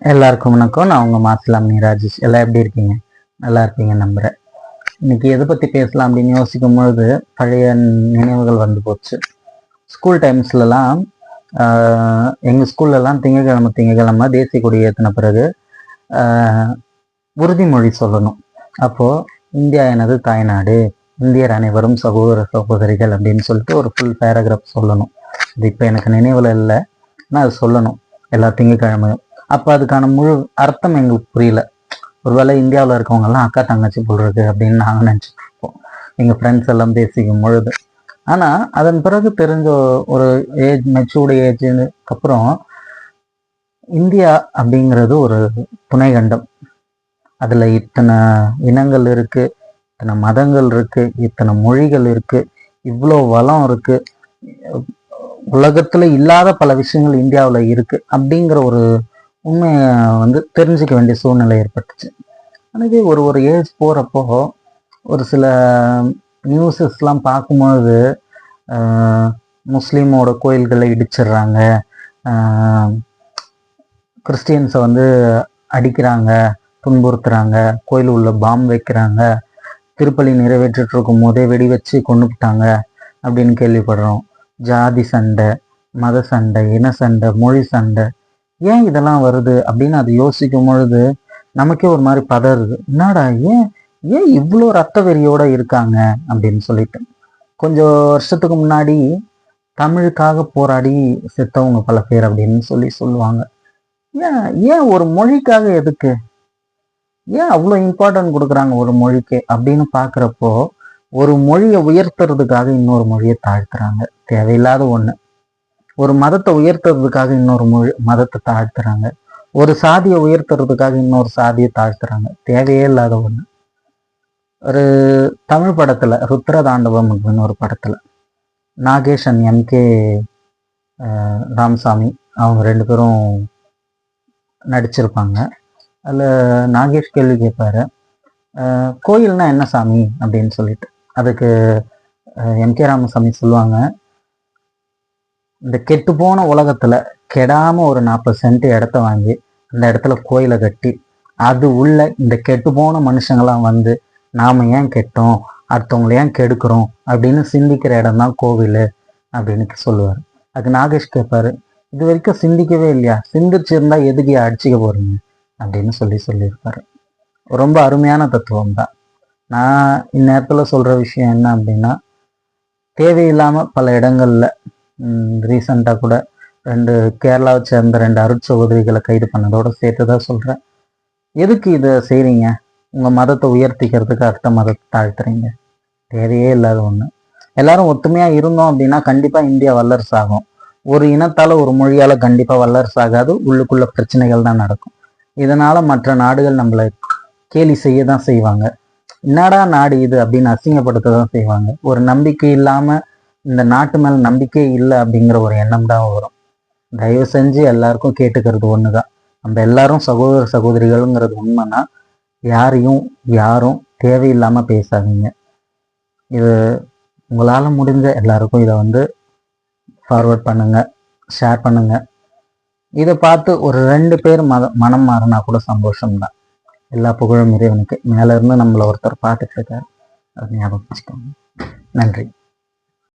எல்லாருக்கும் வணக்கம். நான் உங்கள் மாசிலாமணி ராஜேஷ். எல்லாம் எப்படி இருக்கீங்க? நல்லா இருப்பீங்க நம்புகிறேன். இன்னைக்கு எதை பற்றி பேசலாம் அப்படின்னு யோசிக்கும் பொழுது பழைய நினைவுகள் வந்து போச்சு. ஸ்கூல் டைம்ஸ்லலாம் எங்கள் ஸ்கூல்லலாம் திங்கக்கிழமை தேசிய கொடி ஏற்றின பிறகு உறுதிமொழி சொல்லணும். அப்போது இந்தியா எனது தாய்நாடு, இந்தியர் அனைவரும் சகோதர சகோதரிகள் அப்படின்னு சொல்லிட்டு ஒரு ஃபுல் பேராகிராஃப் சொல்லணும். இது இப்போ எனக்கு நினைவில் இல்லை, ஆனால் அது சொல்லணும் எல்லா திங்கக்கிழமையும். அப்போ அதுக்கான முழு அர்த்தம் எங்களுக்கு புரியல. ஒருவேளை இந்தியாவில் இருக்கவங்கெல்லாம் அக்கா தங்கச்சி போடுறது அப்படின்னு நாங்கள் நினச்சிட்டு இருப்போம் எங்கள் ஃப்ரெண்ட்ஸ் எல்லாம் பேசிக்கும் பொழுது. ஆனால் அதன் பிறகு தெரிஞ்ச ஒரு மெச்சூர்டு ஏஜுக்கு அப்புறம் இந்தியா அப்படிங்கிறது ஒரு துணை கண்டம். அதில் இத்தனை இனங்கள் இருக்குது, இத்தனை மதங்கள் இருக்குது, இத்தனை மொழிகள் இருக்குது, இவ்வளோ வளம் இருக்குது, உலகத்தில் இல்லாத பல விஷயங்கள் இந்தியாவில் இருக்குது அப்படிங்கிற ஒரு உண்மையை தெரிஞ்சுக்க வேண்டிய சூழ்நிலை ஏற்பட்டுச்சு. ஆனால் ஒரு ஏஜ் போகிறப்போ ஒரு சில நியூஸஸ்லாம் பார்க்கும்பொழுது முஸ்லீமோட கோயில்களை இடிச்சிடுறாங்க, கிறிஸ்டியன்ஸை அடிக்கிறாங்க, துன்புறுத்துறாங்க, கோயில் உள்ள பாம்பு வைக்கிறாங்க, திருப்பலி நிறைவேற்றிட்டு இருக்கும் போதே வெடி வச்சு கொண்டுட்டாங்க அப்படின்னு கேள்விப்படுறோம். ஜாதி சண்டை, மத சண்டை, இன சண்டை, மொழி சண்டை, ஏன் இதெல்லாம் வருது அப்படின்னு அதை யோசிக்கும் பொழுது நமக்கே ஒரு மாதிரி பதறுது. என்னடா ஏன் ஏன் இவ்வளோ ரத்த வெறியோட இருக்காங்க அப்படின்னு சொல்லிட்டு. கொஞ்சம் வருஷத்துக்கு முன்னாடி தமிழுக்காக போராடி செத்தவங்க பல பேர் அப்படின்னு சொல்லுவாங்க. ஏன் ஏன் ஒரு மொழிக்காக எதுக்கு, ஏன் அவ்வளோ இம்பார்ட்டன்ட் கொடுக்குறாங்க ஒரு மொழிக்கு அப்படின்னு பார்க்குறப்போ, ஒரு மொழியை உயர்த்துறதுக்காக இன்னொரு மொழியை தாழ்த்துறாங்க. தேவையில்லாத ஒன்று. ஒரு மதத்தை உயர்த்துறதுக்காக இன்னொரு மதத்தை தாழ்த்துறாங்க. ஒரு சாதியை உயர்த்துறதுக்காக இன்னொரு சாதியை தாழ்த்துறாங்க. தேவையே இல்லாத ஒண்ணு. ஒரு தமிழ் படத்துல ருத்ரதாண்டவம் அப்படின்னு ஒரு படத்துல நாகேஷ் அண்ட் எம்கே ராமசாமி அவங்க 2 பேரும் நடிச்சிருப்பாங்க. அதில் நாகேஷ் கேள்வி கேட்பாரு, கோயில்னா என்ன சாமி அப்படின்னு சொல்லிட்டு. அதுக்கு எம்கே ராமசாமி சொல்லுவாங்க, இந்த கெட்டு போன உலகத்துல கெடாம ஒரு 40 சென்ட் இடத்த வாங்கி அந்த இடத்துல கோயிலை கட்டி அது உள்ள இந்த கெட்டு போன மனுஷங்களாம் நாம ஏன் கெட்டோம், அடுத்தவங்களை ஏன் கெடுக்கிறோம் அப்படின்னு சிந்திக்கிற இடம் தான் கோவில் அப்படின்னு சொல்லுவார். அதுக்கு நாகேஷ் கேட்பாரு, இது வரைக்கும் சிந்திக்கவே இல்லையா, சிந்திச்சிருந்தா எதுக்கு அடிச்சுக்க போறீங்க அப்படின்னு சொல்லியிருப்பாரு. ரொம்ப அருமையான தத்துவம் தான். நான் இந்நேரத்தில் சொல்ற விஷயம் என்ன அப்படின்னா, தேவையில்லாம பல இடங்கள்ல ரீசண்டாக கூட 2 கேரளாவை சேர்ந்த 2 அருட்சகோதரிகளை கைது பண்ணதோட சேர்த்து தான் சொல்கிறேன். எதுக்கு இதை செய்கிறீங்க? உங்கள் மதத்தை உயர்த்திக்கிறதுக்கு அடுத்த மதத்தை தாழ்த்துறீங்க. தேவையே இல்லாத ஒன்று. எல்லாரும் ஒத்துமையாக இருந்தோம் அப்படின்னா கண்டிப்பாக இந்தியா வல்லரசு ஆகும். ஒரு இனத்தால் ஒரு மொழியால் கண்டிப்பாக வல்லரசு ஆகாது. உள்ளுக்குள்ள பிரச்சனைகள் தான் நடக்கும். இதனால் மற்ற நாடுகள் நம்மளை கேலி செய்ய தான் செய்வாங்க. என்னடா நாடு இது அப்படின்னு அசிங்கப்படுத்த தான் செய்வாங்க. ஒரு நம்பிக்கை இல்லாமல் இந்த நாட்டு மேல நம்பிக்கை இல்லை அப்படிங்கிற ஒரு எண்ணம் தான் வரும். தயவு செஞ்சு எல்லாருக்கும் கேட்டுக்கிறது ஒண்ணுதான், நம்ம எல்லாரும் சகோதர சகோதரிகள்ங்கிறது உண்மைன்னா யாரும் தேவையில்லாம பேசாதீங்க. இது உங்களால முடிஞ்ச எல்லாருக்கும் இதை ஃபார்வர்ட் பண்ணுங்க, ஷேர் பண்ணுங்க. இதை பார்த்து ஒரு 2 பேர் மனம் மாறினா கூட சந்தோஷம்தான். எல்லா புகழும் இறைவனுக்கு. மேல இருந்து நம்மளை ஒருத்தர் பார்த்துட்டு இருக்காரு, அதை ஞாபகம் வச்சுக்கோங்க. நன்றி.